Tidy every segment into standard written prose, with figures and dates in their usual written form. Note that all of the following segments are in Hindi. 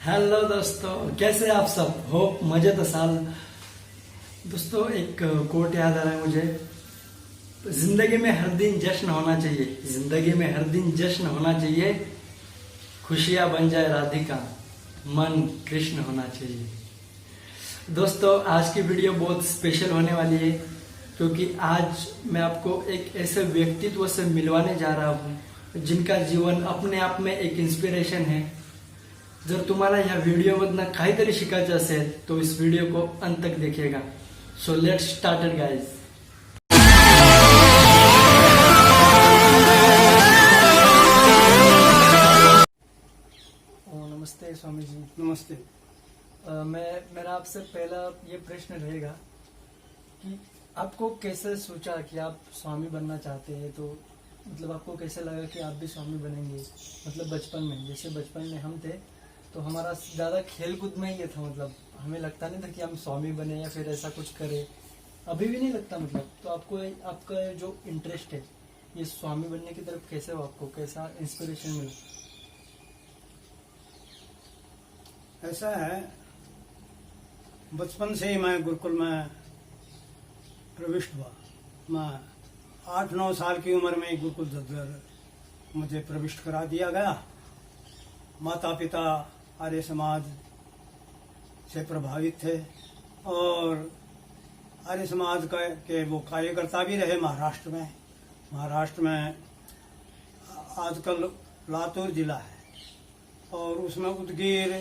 हेलो दोस्तों, कैसे आप सब हो? मजे तो साल। दोस्तों, एक कोट याद आ रहा है मुझे। जिंदगी में हर दिन जश्न होना चाहिए, जिंदगी में हर दिन जश्न होना चाहिए। खुशियां बन जाए राधिका, मन कृष्ण होना चाहिए। दोस्तों, आज की वीडियो बहुत स्पेशल होने वाली है, क्योंकि आज मैं आपको एक ऐसे व्यक्तित्व से मिलवाने जा रहा हूँ जिनका जीवन अपने आप में एक इंस्पिरेशन है। जर तुम्हाला ह्या व्हिडिओमधनं काहीतरी शिकायचं असेल तो इस व्हिडिओ को अंत तक देखिएगा। So let's start guys. नमस्ते स्वामी जी। नमस्ते। मेरा आपसे पहला ये प्रश्न रहेगा कि आपको कैसे सोचा कि आप स्वामी बनना चाहते हैं? तो मतलब आपको कैसे लगा कि आप भी स्वामी बनेंगे? मतलब बचपन में, जैसे बचपन में हम थे तो हमारा ज़्यादा खेल कूद में ये था। मतलब हमें लगता नहीं था कि हम स्वामी बने या फिर ऐसा कुछ करें। अभी भी नहीं लगता। मतलब तो आपको आपका जो इंटरेस्ट है ये स्वामी बनने की तरफ कैसे हो? आपको कैसा इंस्पिरेशन मिला? ऐसा है, बचपन से ही मैं गुरुकुल में प्रविष्ट हुआ। मैं 8-9 साल की उम्र में ही गुरुकुल झज्जर मुझे प्रविष्ट करा दिया गया। माता पिता आर्य समाज से प्रभावित थे और आर्य समाज के वो कार्यकर्ता भी रहे महाराष्ट्र में। आजकल लातूर जिला है और उसमें उदगीर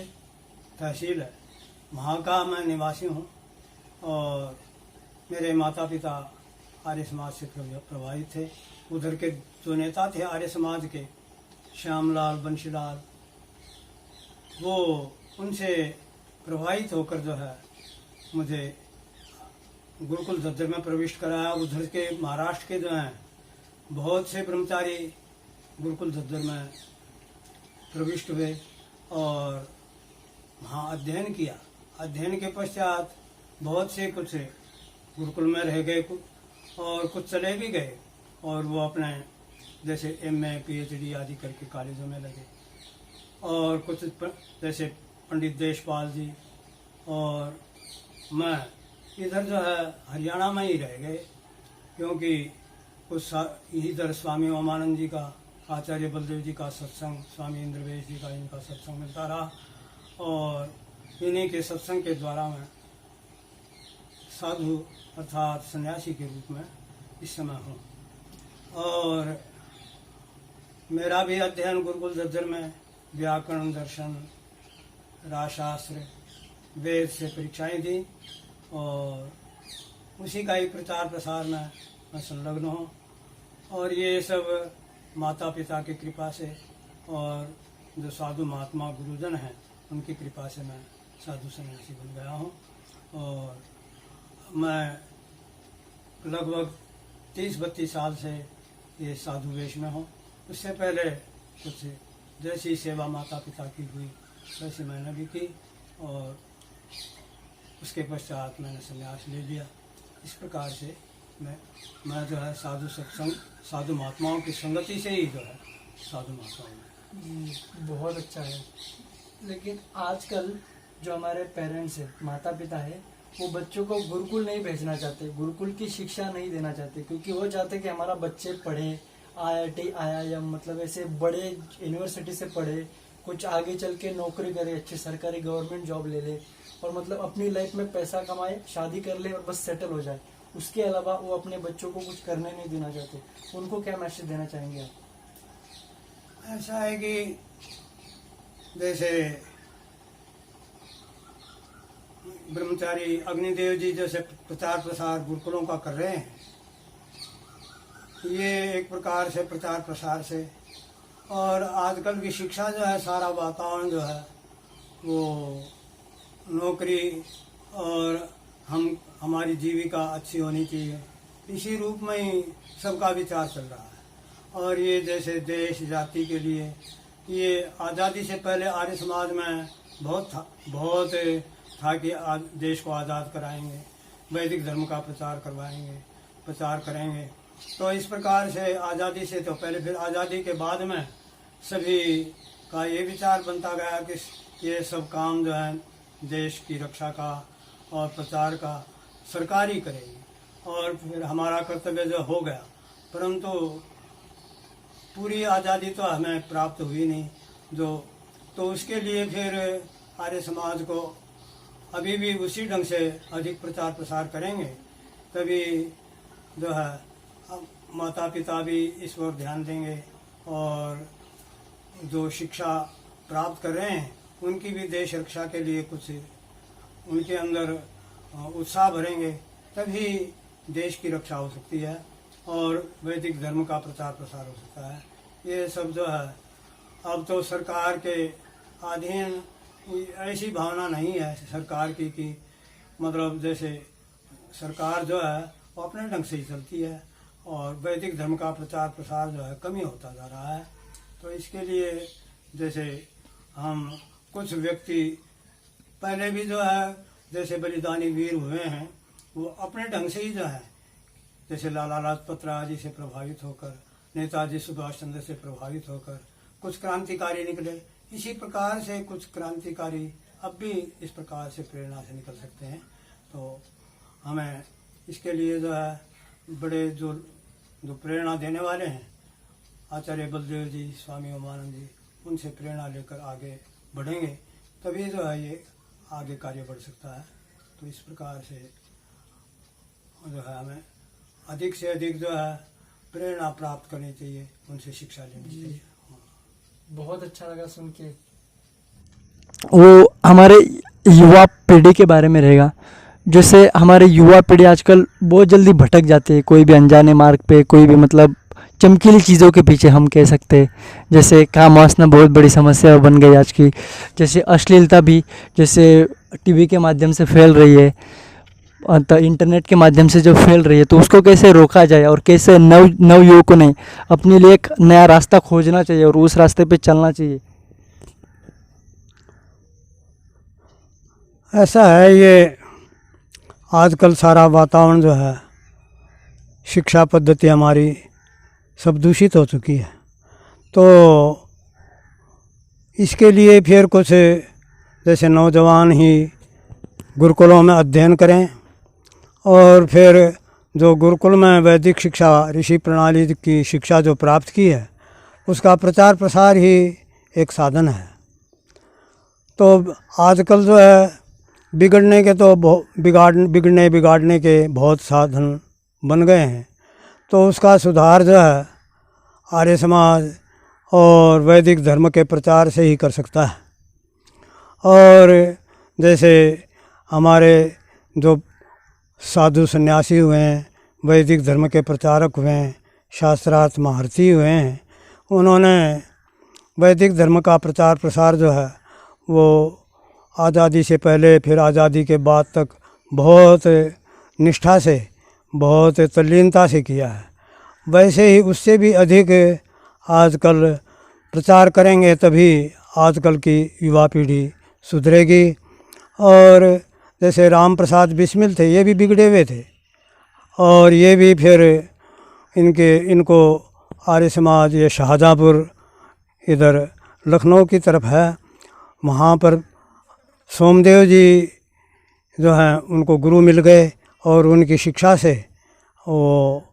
तहसील है, वहाँ का मैं निवासी हूँ। और मेरे माता पिता आर्य समाज से प्रभावित थे। उधर के जो नेता थे आर्य समाज के, श्यामलाल, बंशीलाल, वो उनसे प्रभावित होकर जो है मुझे गुरुकुल झज्जर में प्रविष्ट कराया। उधर के महाराष्ट्र के जो हैं बहुत से ब्रह्मचारी गुरुकुल झज्जर में प्रविष्ट हुए और वहाँ अध्ययन किया। अध्ययन के पश्चात बहुत से कुछ गुरुकुल में रह गए और कुछ चले भी गए और वो अपने जैसे MA PhD आदि करके कॉलेजों में लगे। और कुछ जैसे पंडित देशपाल जी और मैं इधर जो है हरियाणा में ही रह गए, क्योंकि कुछ इधर स्वामी ओमानंद जी का, आचार्य बलदेव जी का सत्संग, स्वामी इंद्रवेश जी का, इनका सत्संग मिलता रहा और इन्हीं के सत्संग के द्वारा मैं साधु अर्थात सन्यासी के रूप में इस समय हूँ। और मेरा भी अध्ययन गुरुकुल झज्जर में व्याकरण, दर्शन, राजशास्त्र, वेद से परीक्षाएं दी और उसी का ही प्रचार प्रसार में मैं संलग्न हूँ। और ये सब माता पिता की कृपा से और जो साधु महात्मा गुरुजन हैं उनकी कृपा से मैं साधु सन्यासी बन गया हूँ। और मैं लगभग 30-32 साल से ये साधु वेश में हूँ। उससे पहले कुछ जैसी सेवा माता पिता की हुई वैसे मैंने भी की और उसके पश्चात मैंने संन्यास ले लिया। इस प्रकार से मैं जो है साधु सत्संग, साधु महात्माओं की संगति से ही जो है साधु महात्माओं में। बहुत अच्छा है। लेकिन आजकल जो हमारे पेरेंट्स है, माता पिता है, वो बच्चों को गुरुकुल नहीं भेजना चाहते, गुरुकुल की शिक्षा नहीं देना चाहते, क्योंकि वो चाहते कि हमारा बच्चे पढ़े, IIT IIM मतलब ऐसे बड़े यूनिवर्सिटी से पढ़े, कुछ आगे चल के नौकरी करे, अच्छी सरकारी गवर्नमेंट जॉब ले ले और मतलब अपनी लाइफ में पैसा कमाए, शादी कर ले और बस सेटल हो जाए। उसके अलावा वो अपने बच्चों को कुछ करने नहीं देना चाहते। उनको क्या मैसेज देना चाहेंगे आप? ऐसा है कि जैसे ब्रह्मचारी अग्निदेव जी जैसे प्रचार प्रसार गुरुकुलों का कर रहे हैं, ये एक प्रकार से प्रचार प्रसार से। और आजकल की शिक्षा जो है, सारा वातावरण जो है वो नौकरी और हमारी जीविका अच्छी होनी चाहिए, इसी रूप में ही सबका विचार चल रहा है। और ये जैसे देश जाति के लिए, ये आज़ादी से पहले आर्य समाज में बहुत था कि देश को आज़ाद कराएंगे, वैदिक धर्म का प्रचार करेंगे। तो इस प्रकार से आज़ादी से तो पहले, फिर आज़ादी के बाद में सभी का ये विचार बनता गया कि ये सब काम जो है देश की रक्षा का और प्रचार का सरकार ही करेगी। और फिर हमारा कर्तव्य जो हो गया, परंतु पूरी आज़ादी तो हमें प्राप्त हुई नहीं तो उसके लिए फिर आर्य समाज को अभी भी उसी ढंग से अधिक प्रचार प्रसार करेंगे, तभी जो है माता पिता भी इस ओर ध्यान देंगे और जो शिक्षा प्राप्त कर रहे हैं उनकी भी देश रक्षा के लिए कुछ उनके अंदर उत्साह भरेंगे, तभी देश की रक्षा हो सकती है और वैदिक धर्म का प्रचार प्रसार हो सकता है। ये सब जो है अब तो सरकार के अधीन ऐसी भावना नहीं है सरकार की कि मतलब जैसे सरकार जो है वो अपने ढंग से ही चलती है और वैदिक धर्म का प्रचार प्रसार जो है कम ही होता जा रहा है। तो इसके लिए जैसे हम कुछ व्यक्ति पहले भी जो है जैसे बलिदानी वीर हुए हैं, वो अपने ढंग से ही जो है जैसे लाला लाजपत राय जी से प्रभावित होकर, नेताजी सुभाष चंद्र से प्रभावित होकर कुछ क्रांतिकारी निकले, इसी प्रकार से कुछ क्रांतिकारी अब भी इस प्रकार से प्रेरणा से निकल सकते हैं। तो हमें इसके लिए जो है बड़े जो प्रेरणा देने वाले हैं आचार्य बलदेव जी, स्वामी उमानंद जी, उनसे प्रेरणा लेकर आगे बढ़ेंगे, तभी जो है ये आगे कार्य बढ़ सकता है। तो इस प्रकार से जो है हमें अधिक से अधिक जो है प्रेरणा प्राप्त करनी चाहिए, उनसे शिक्षा लेनी चाहिए। बहुत अच्छा लगा सुन के। वो हमारे युवा पीढ़ी के बारे में रहेगा, जैसे हमारे युवा पीढ़ी आजकल बहुत जल्दी भटक जाती है, कोई भी अनजाने मार्ग पे, कोई भी मतलब चमकीली चीज़ों के पीछे हम कह सकते हैं। जैसे काम वासना बहुत बड़ी समस्या बन गई आज की, जैसे अश्लीलता भी जैसे टीवी के माध्यम से फैल रही है, तो इंटरनेट के माध्यम से जो फैल रही है, तो उसको कैसे रोका जाए और कैसे नव युवकों ने अपने लिए एक नया रास्ता खोजना चाहिए और उस रास्ते पे चलना चाहिए। ऐसा है, ये आजकल सारा वातावरण जो है, शिक्षा पद्धति हमारी सब दूषित हो चुकी है। तो इसके लिए फिर कुछ जैसे नौजवान ही गुरुकुलों में अध्ययन करें और फिर जो गुरुकुल में वैदिक शिक्षा, ऋषि प्रणाली की शिक्षा जो प्राप्त की है, उसका प्रचार प्रसार ही एक साधन है। तो आजकल जो है बिगड़ने के तो बिगाड़ने के बहुत साधन बन गए हैं, तो उसका सुधार जो है आर्य समाज और वैदिक धर्म के प्रचार से ही कर सकता है। और जैसे हमारे जो साधु सन्यासी हुए हैं, वैदिक धर्म के प्रचारक हुए हैं, शास्त्रार्थ महारथी हुए हैं, उन्होंने वैदिक धर्म का प्रचार प्रसार जो है वो आज़ादी से पहले फिर आज़ादी के बाद तक बहुत निष्ठा से, बहुत तल्लीनता से किया है। वैसे ही उससे भी अधिक आजकल प्रचार करेंगे, तभी आजकल की युवा पीढ़ी सुधरेगी। और जैसे राम प्रसाद बिस्मिल थे, ये भी बिगड़े हुए थे और ये भी फिर इनको आर्य समाज, ये शाहजहाँपुर इधर लखनऊ की तरफ है, वहाँ पर सोमदेव जी जो हैं उनको गुरु मिल गए और उनकी शिक्षा से वो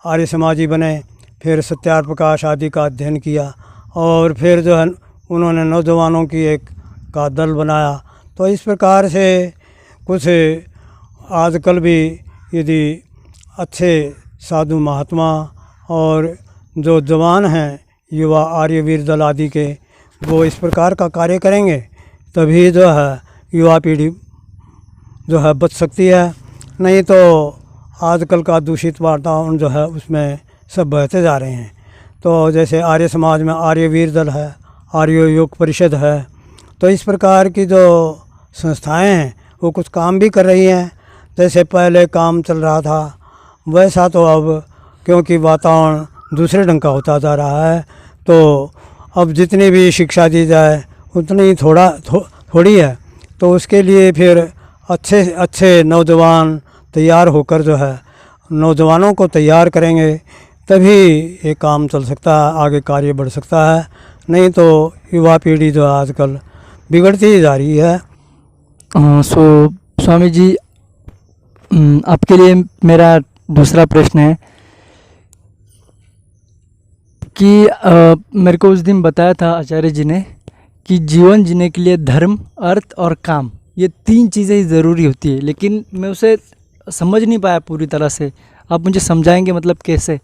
आर्य समाजी बने। फिर सत्यार्थ प्रकाश आदि का अध्ययन किया और फिर जो है उन्होंने नौजवानों की एक का दल बनाया। तो इस प्रकार से कुछ आजकल भी यदि अच्छे साधु महात्मा और जो जवान हैं युवा आर्यवीर दल आदि के, वो इस प्रकार का कार्य करेंगे, तभी जो है युवा पीढ़ी जो है बच सकती है। नहीं तो आजकल का दूषित वातावरण जो है उसमें सब बहते जा रहे हैं। तो जैसे आर्य समाज में आर्यवीर दल है, आर्य योग परिषद है, तो इस प्रकार की जो संस्थाएं हैं वो कुछ काम भी कर रही हैं। जैसे पहले काम चल रहा था वैसा तो अब क्योंकि वातावरण दूसरे ढंग का होता जा रहा है, तो अब जितनी भी शिक्षा दी जाए उतनी थोड़ी है। तो उसके लिए फिर अच्छे नौजवान तैयार होकर जो है नौजवानों को तैयार करेंगे, तभी ये काम चल सकता है, आगे कार्य बढ़ सकता है। नहीं तो युवा पीढ़ी जो आजकल बिगड़ती ही जा रही है। सो स्वामी जी, आपके लिए मेरा दूसरा प्रश्न है कि मेरे को उस दिन बताया था आचार्य जी ने कि जीवन जीने के लिए धर्म, अर्थ और काम, ये 3 चीज़ें ही ज़रूरी होती है, लेकिन मैं उसे समझ नहीं पाया पूरी तरह से। आप मुझे समझाएंगे मतलब कैसे?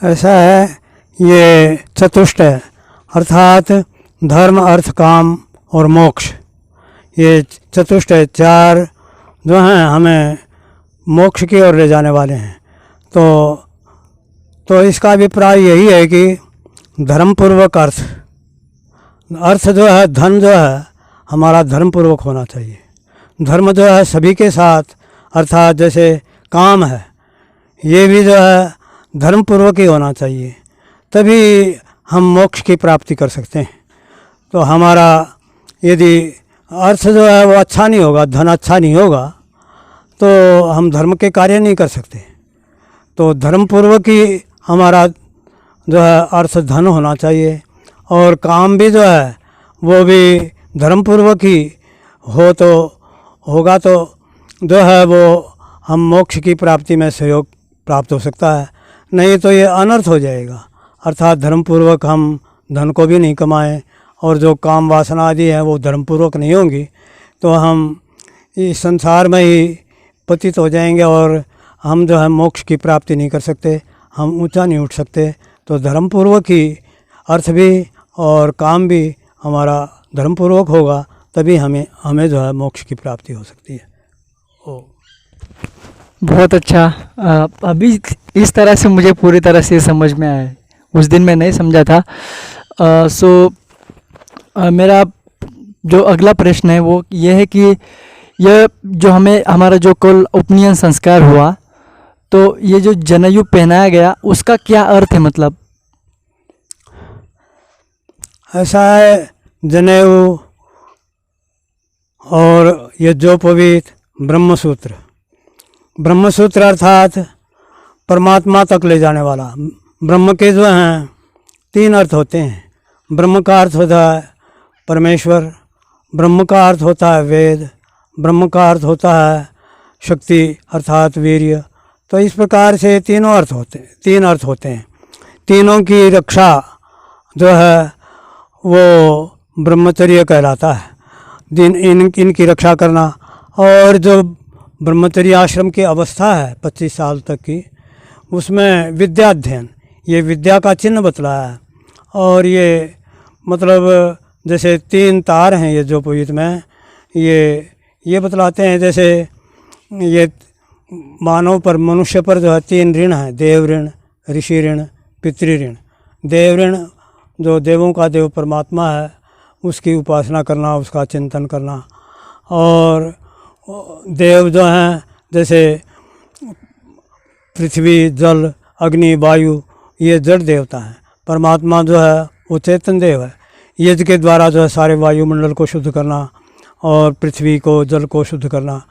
ऐसा है, ये चतुष्ट है, अर्थात धर्म, अर्थ, काम और मोक्ष, ये चतुष्ट है। 4 जो हैं हमें मोक्ष की ओर ले जाने वाले हैं। तो इसका अभिप्राय यही है कि धर्मपूर्वक अर्थ जो है, धन जो है हमारा धर्मपूर्वक होना चाहिए। धर्म जो है सभी के साथ, अर्थात जैसे काम है, ये भी जो है धर्मपूर्वक ही होना चाहिए, तभी हम मोक्ष की प्राप्ति कर सकते हैं। तो हमारा यदि अर्थ जो है वो अच्छा नहीं होगा, धन अच्छा नहीं होगा, तो हम धर्म के कार्य नहीं कर सकते। तो धर्मपूर्वक ही हमारा जो है अर्थ, धन होना चाहिए, और काम भी जो है वो भी धर्मपूर्वक ही होगा तो जो है वो हम मोक्ष की प्राप्ति में सहयोग प्राप्त हो सकता है। नहीं तो ये अनर्थ हो जाएगा, अर्थात धर्मपूर्वक हम धन को भी नहीं कमाएं और जो काम वासना आदि है वो धर्मपूर्वक नहीं होंगी, तो हम इस संसार में ही पतित हो जाएंगे और हम जो है मोक्ष की प्राप्ति नहीं कर सकते, हम ऊंचा नहीं उठ सकते। तो धर्मपूर्वक ही अर्थ भी और काम भी हमारा धर्मपूर्वक होगा, तभी हमें जो है मोक्ष की प्राप्ति हो सकती है। बहुत अच्छा। अभी इस तरह से मुझे पूरी तरह से समझ में आया है, उस दिन मैं नहीं समझा था। मेरा जो अगला प्रश्न है वो ये है कि यह जो हमारा जो कल उपनयन संस्कार हुआ, तो ये जो जनेऊ पहनाया गया उसका क्या अर्थ है? मतलब ऐसा है, जनेऊ और यज्ञोपवीत, ब्रह्मसूत्र अर्थात परमात्मा तक ले जाने वाला। ब्रह्म के जो हैं 3 अर्थ होते हैं। ब्रह्म का अर्थ होता है परमेश्वर, ब्रह्म का अर्थ होता है वेद, ब्रह्म का अर्थ होता है शक्ति अर्थात वीर्य। तो इस प्रकार से 3 अर्थ होते हैं। तीनों की रक्षा जो है वो ब्रह्मचर्य कहलाता है। इनकी रक्षा करना, और जो ब्रह्मचर्य आश्रम की अवस्था है 25 साल तक की, उसमें विद्या अध्ययन, ये विद्या का चिन्ह बतलाया है। और ये मतलब जैसे 3 तार हैं ये जो पवित्र में, ये बतलाते हैं, जैसे ये मानव पर, मनुष्य पर जो है 3 ऋण हैं, देव ऋण, ऋषि ऋण, पितृ ऋण। देव ऋण जो देवों का देव परमात्मा है, उसकी उपासना करना, उसका चिंतन करना। और देव जो हैं जैसे पृथ्वी, जल, अग्नि, वायु, ये जड़ देवता हैं। परमात्मा जो है वो चेतन देव है। यज्ञ के द्वारा जो है सारे वायुमंडल को शुद्ध करना और पृथ्वी को, जल को शुद्ध करना।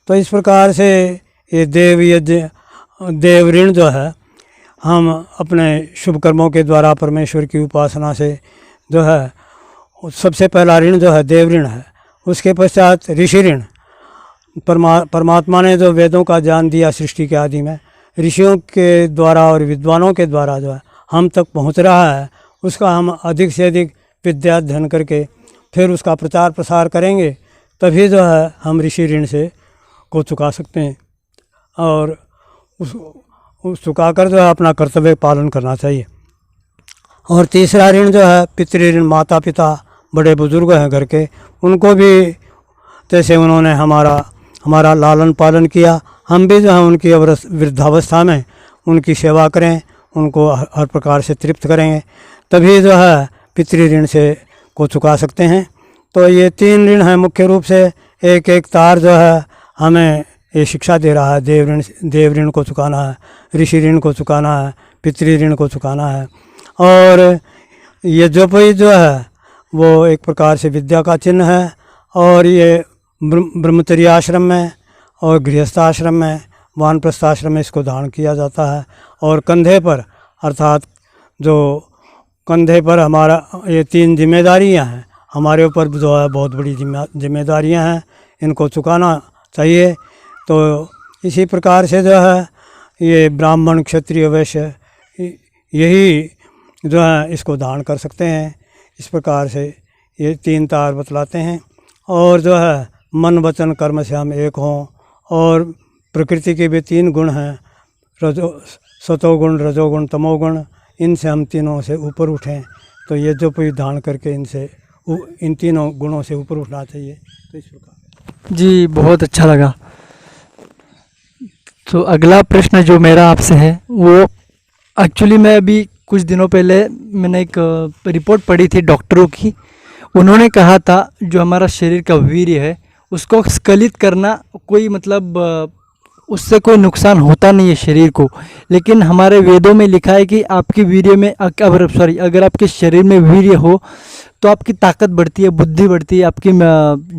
तो इस प्रकार से ये देव यज्ञ, देव ऋण जो है, हम अपने शुभ कर्मों के द्वारा परमेश्वर की उपासना से जो है, सबसे पहला ऋण जो है देव ऋण है। उसके पश्चात ऋषि ऋण, परमात्मा ने जो वेदों का ज्ञान दिया सृष्टि के आदि में, ऋषियों के द्वारा और विद्वानों के द्वारा जो है हम तक पहुंच रहा है, उसका हम अधिक से अधिक विद्या अध्ययन करके फिर उसका प्रचार प्रसार करेंगे, तभी जो है हम ऋषि ऋण से को चुका सकते हैं। और उस चुकाकर जो है अपना कर्तव्य पालन करना चाहिए। और तीसरा ऋण जो है पितृ ऋण, माता पिता बड़े बुजुर्ग हैं घर के, उनको भी जैसे उन्होंने हमारा लालन पालन किया, हम भी जो है उनकी वृद्धावस्था में उनकी सेवा करें, उनको हर प्रकार से तृप्त करेंगे, तभी जो है पितृ ऋण से को चुका सकते हैं। तो ये 3 ऋण हैं मुख्य रूप से। एक एक तार जो है हमें ये शिक्षा दे रहा है, देव ऋण को चुकाना है, ऋषि ऋण को चुकाना है, पितृ ऋण को चुकाना है। और ये जो है वो एक प्रकार से विद्या का चिन्ह है। और ये ब्रह्मचर्य आश्रम में और गृहस्थ आश्रम में, वानप्रस्थ आश्रम में इसको धारण किया जाता है। और कंधे पर, अर्थात जो कंधे पर हमारा ये 3 जिम्मेदारियां हैं, हमारे ऊपर जो है बहुत बड़ी जिम्मेदारियां हैं, इनको चुकाना चाहिए। तो इसी प्रकार से जो है ये ब्राह्मण क्षत्रिय वैश्य यही जो है इसको धारण कर सकते हैं। इस प्रकार से ये 3 तार बतलाते हैं। और जो है मन वचन कर्म से हम एक हों, और प्रकृति के भी 3 गुण हैं, सतोगुण रजोगुण तमोगुण, इनसे हम तीनों से ऊपर उठें। तो ये जो कोई धारण करके इन तीनों गुणों से ऊपर उठना चाहिए। तो इस प्रकार जी, बहुत अच्छा लगा। तो अगला प्रश्न जो मेरा आपसे है वो एक्चुअली मैं अभी कुछ दिनों पहले मैंने एक रिपोर्ट पढ़ी थी डॉक्टरों की। उन्होंने कहा था जो हमारा शरीर का वीर्य है उसको स्खलित करना कोई मतलब उससे कोई नुकसान होता नहीं है शरीर को, लेकिन हमारे वेदों में लिखा है कि आपके वीर्य में अगर आपके शरीर में वीर्य हो तो आपकी ताकत बढ़ती है, बुद्धि बढ़ती है, आपकी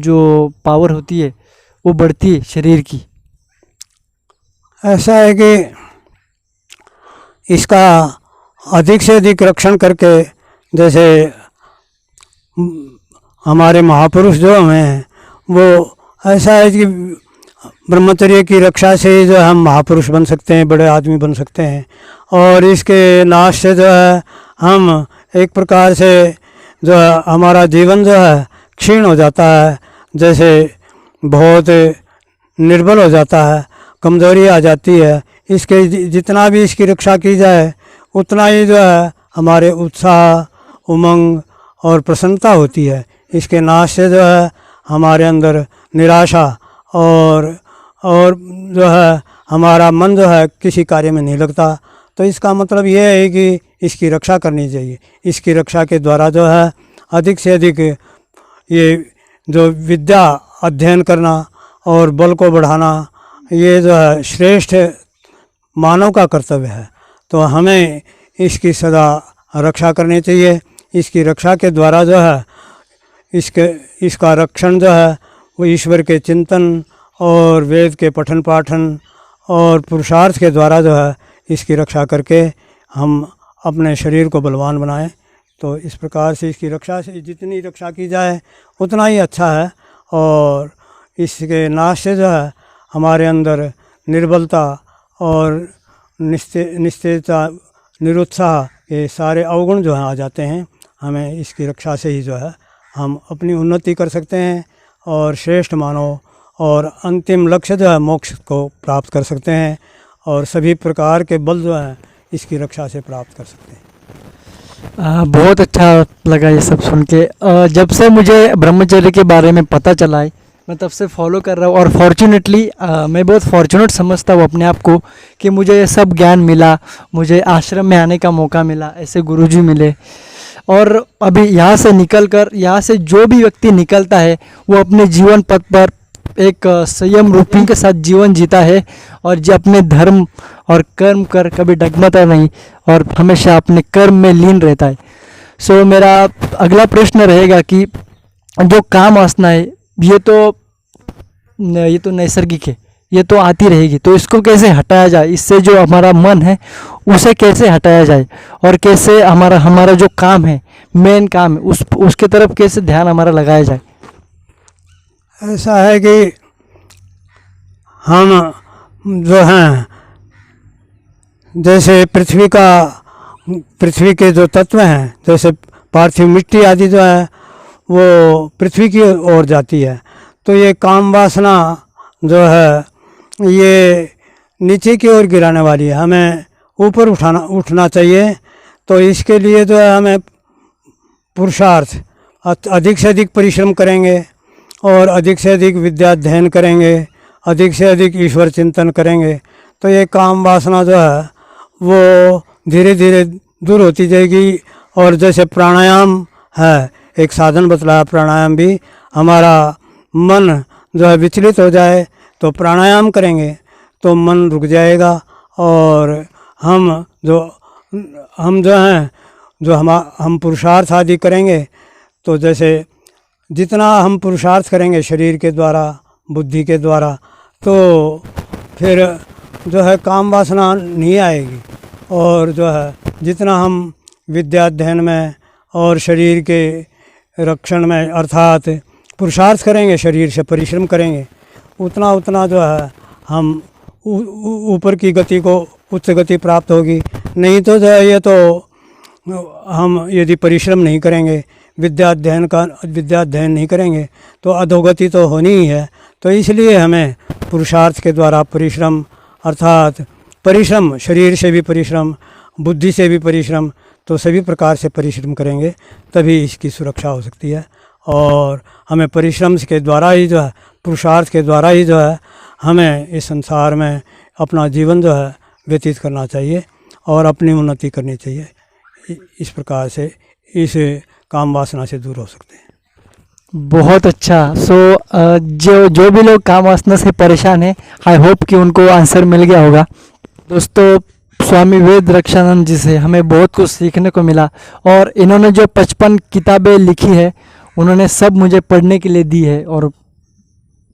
जो पावर होती है वो बढ़ती है शरीर की। ऐसा है कि इसका अधिक से अधिक रक्षण करके, जैसे हमारे महापुरुष जो हैं वो ऐसा है कि ब्रह्मचर्य की रक्षा से जो हम महापुरुष बन सकते हैं, बड़े आदमी बन सकते हैं। और इसके नाश से जो है हम एक प्रकार से जो है हमारा जीवन जो है क्षीण हो जाता है, जैसे बहुत निर्बल हो जाता है, कमज़ोरी आ जाती है। इसके जितना भी इसकी रक्षा की जाए उतना ही जो है हमारे उत्साह, उमंग और प्रसन्नता होती है। इसके नाश से जो है हमारे अंदर निराशा और जो है हमारा मन जो है किसी कार्य में नहीं लगता। तो इसका मतलब ये है कि इसकी रक्षा करनी चाहिए। इसकी रक्षा के द्वारा जो है अधिक से अधिक ये जो विद्या अध्ययन करना और बल को बढ़ाना, ये जो है श्रेष्ठ मानव का कर्तव्य है। तो हमें इसकी सदा रक्षा करनी चाहिए। इसकी रक्षा के द्वारा जो है इसका रक्षण जो है वो ईश्वर के चिंतन और वेद के पठन पाठन और पुरुषार्थ के द्वारा जो है इसकी रक्षा करके हम अपने शरीर को बलवान बनाएं। तो इस प्रकार से इसकी रक्षा से जितनी रक्षा की जाए उतना ही अच्छा है। और इसके नाश से जो है हमारे अंदर निर्बलता और निस्तेजता, निरुत्साह, ये सारे अवगुण जो हैं आ जाते हैं। हमें इसकी रक्षा से ही जो है हम अपनी उन्नति कर सकते हैं और श्रेष्ठ मानव और अंतिम लक्ष्य जो है मोक्ष को प्राप्त कर सकते हैं, और सभी प्रकार के बल जो हैं इसकी रक्षा से प्राप्त कर सकते हैं। बहुत अच्छा लगा ये सब सुन के। जब से मुझे ब्रह्मचर्य के बारे में पता चला है मैं तब से फॉलो कर रहा हूँ, और फॉर्चुनेटली मैं बहुत फॉर्चुनेट समझता हूँ अपने आप को कि मुझे ये सब ज्ञान मिला, मुझे आश्रम में आने का मौका मिला, ऐसे गुरुजी मिले। और अभी यहाँ से निकलकर, यहाँ से जो भी व्यक्ति निकलता है वो अपने जीवन पथ पर एक संयम रूपी के साथ जीवन जीता है, और जो अपने धर्म और कर्म कर कभी डगमता नहीं और हमेशा अपने कर्म में लीन रहता है। सो मेरा अगला प्रश्न रहेगा कि जो काम वासना है ये तो नैसर्गिक है, ये तो आती रहेगी, तो इसको कैसे हटाया जाए? इससे जो हमारा मन है उसे कैसे हटाया जाए, और कैसे हमारा जो काम है, मेन काम है, उसके तरफ कैसे ध्यान हमारा लगाया जाए? ऐसा है कि हम जो हैं जैसे पृथ्वी के जो तत्व हैं, जैसे पार्थिव मिट्टी आदि जो है वो पृथ्वी की ओर जाती है। तो ये काम वासना जो है ये नीचे की ओर गिराने वाली है, हमें ऊपर उठना चाहिए। तो इसके लिए जो है हमें पुरुषार्थ अधिक से अधिक परिश्रम करेंगे और अधिक से अधिक विद्या अध्ययन करेंगे, अधिक से अधिक ईश्वर चिंतन करेंगे, तो ये काम वासना जो है वो धीरे धीरे दूर होती जाएगी। और जैसे प्राणायाम है, एक साधन बतलाया, प्राणायाम भी हमारा मन जो है विचलित हो जाए तो प्राणायाम करेंगे तो मन रुक जाएगा, और हम जो हैं हम पुरुषार्थ आदि करेंगे। तो जैसे जितना हम पुरुषार्थ करेंगे शरीर के द्वारा, बुद्धि के द्वारा, तो फिर जो है काम वासना नहीं आएगी। और जो है जितना हम विद्या अध्ययन में और शरीर के रक्षण में अर्थात पुरुषार्थ करेंगे, शरीर से परिश्रम करेंगे, उतना उतना जो है हम ऊपर की गति को उच्च गति प्राप्त होगी। नहीं तो जो है ये तो हम यदि परिश्रम नहीं करेंगे, विद्या अध्ययन नहीं करेंगे तो अधोगति तो होनी ही है। तो इसलिए हमें पुरुषार्थ के द्वारा परिश्रम अर्थात परिश्रम, शरीर से भी परिश्रम, बुद्धि से भी परिश्रम, तो सभी प्रकार से परिश्रम करेंगे तभी इसकी सुरक्षा हो सकती है। और हमें परिश्रम के द्वारा ही जो है, पुरुषार्थ के द्वारा ही जो है हमें इस संसार में अपना जीवन जो है व्यतीत करना चाहिए और अपनी उन्नति करनी चाहिए। इस प्रकार से इस काम वासना से दूर हो सकते हैं। बहुत अच्छा। जो भी लोग काम वासना से परेशान हैं, आई होप कि उनको आंसर मिल गया होगा। दोस्तों, स्वामी वेद रक्षानंद जी से हमें बहुत कुछ सीखने को मिला और इन्होंने जो 55 किताबें लिखी है उन्होंने सब मुझे पढ़ने के लिए दी है और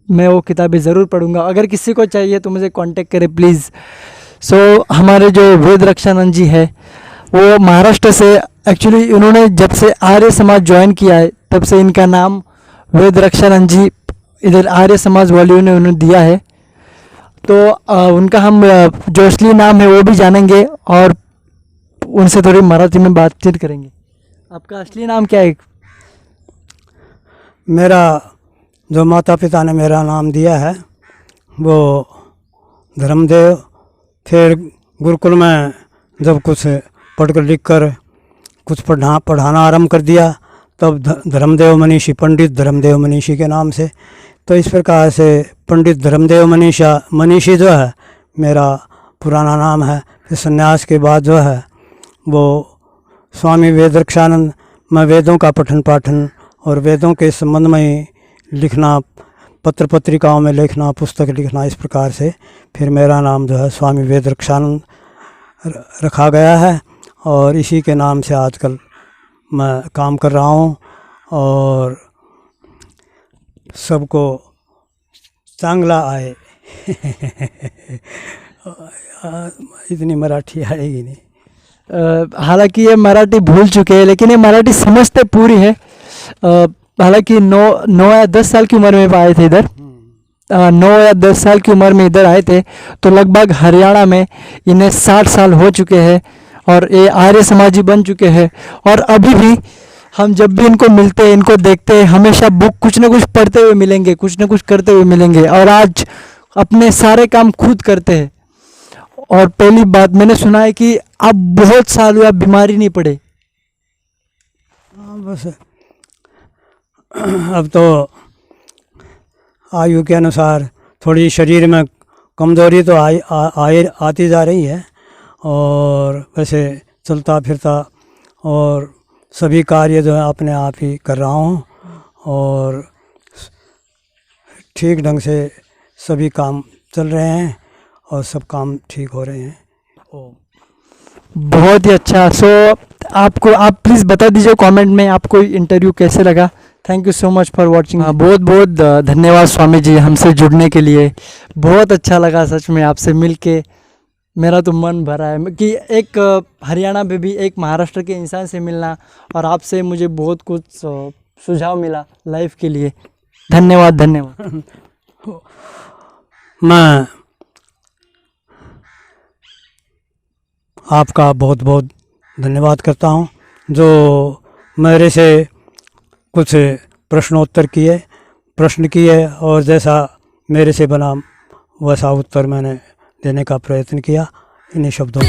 मैं वो किताबें ज़रूर पढ़ूंगा। अगर किसी को चाहिए तो मुझे कांटेक्ट करें प्लीज़। हमारे जो वेद रक्षानंद जी है वो महाराष्ट्र से, एक्चुअली उन्होंने जब से आर्य समाज ज्वाइन किया है तब से इनका नाम वेद रक्षानंद जी इधर आर्य समाज वालियों ने उन्हें दिया है। तो उनका हम जो असली नाम है वो भी जानेंगे और उनसे थोड़ी मराठी में बातचीत करेंगे। आपका असली नाम क्या है? मेरा जो माता पिता ने मेरा नाम दिया है वो धर्मदेव। फिर गुरुकुल में जब कुछ पढ़कर लिख कर कुछ पढ़ाना आरंभ कर दिया तब धर्मदेव मनीषी, पंडित धर्मदेव मनीषी के नाम से। तो इस प्रकार से पंडित धर्मदेव मनीषी जो है मेरा पुराना नाम है। फिर संन्यास के बाद जो है वो स्वामी वेद रक्षानंद, मैं वेदों का पठन पाठन और वेदों के संबंध में ही लिखना, पत्र पत्रिकाओं में लिखना, पुस्तक लिखना, इस प्रकार से फिर मेरा नाम जो है स्वामी वेद रक्षानंद रखा गया है और इसी के नाम से आजकल मैं काम कर रहा हूँ और सबको चांगला आए। इतनी मराठी आएगी नहीं। हालांकि ये मराठी भूल चुके हैं लेकिन ये मराठी समझते पूरी है। हालांकि 9 या 10 साल की उम्र में आए थे इधर, 9 या 10 साल की उम्र में इधर आए थे तो लगभग हरियाणा में इन्हें 60 साल हो चुके हैं और ये आर्य समाजी बन चुके हैं। और अभी भी हम जब भी इनको मिलते हैं, इनको देखते हैं, हमेशा बुक कुछ ना कुछ पढ़ते हुए मिलेंगे, कुछ ना कुछ करते हुए मिलेंगे और आज अपने सारे काम खुद करते हैं। और पहली बात मैंने सुना है कि आप बहुत साल हुए आप बीमारी नहीं पड़े। बस अब तो आयु के अनुसार थोड़ी शरीर में कमज़ोरी तो आती जा रही है और वैसे चलता फिरता और सभी कार्य जो है अपने आप ही कर रहा हूँ और ठीक ढंग से सभी काम चल रहे हैं और सब काम ठीक हो रहे हैं। बहुत ही अच्छा। आप प्लीज़ बता दीजिए कमेंट में आपको इंटरव्यू कैसे लगा। Thank you so much for watching. बहुत बहुत धन्यवाद स्वामी जी हमसे जुड़ने के लिए। बहुत अच्छा लगा सच में आपसे मिल के, मेरा तो मन भरा है कि एक हरियाणा में भी एक महाराष्ट्र के इंसान से मिलना और आपसे मुझे बहुत कुछ सुझाव मिला लाइफ के लिए। धन्यवाद धन्यवाद। मैं आपका बहुत बहुत धन्यवाद करता हूँ जो मेरे से कुछ प्रश्न किए और जैसा मेरे से बना वैसा उत्तर मैंने देने का प्रयत्न किया इन्हीं शब्दों में।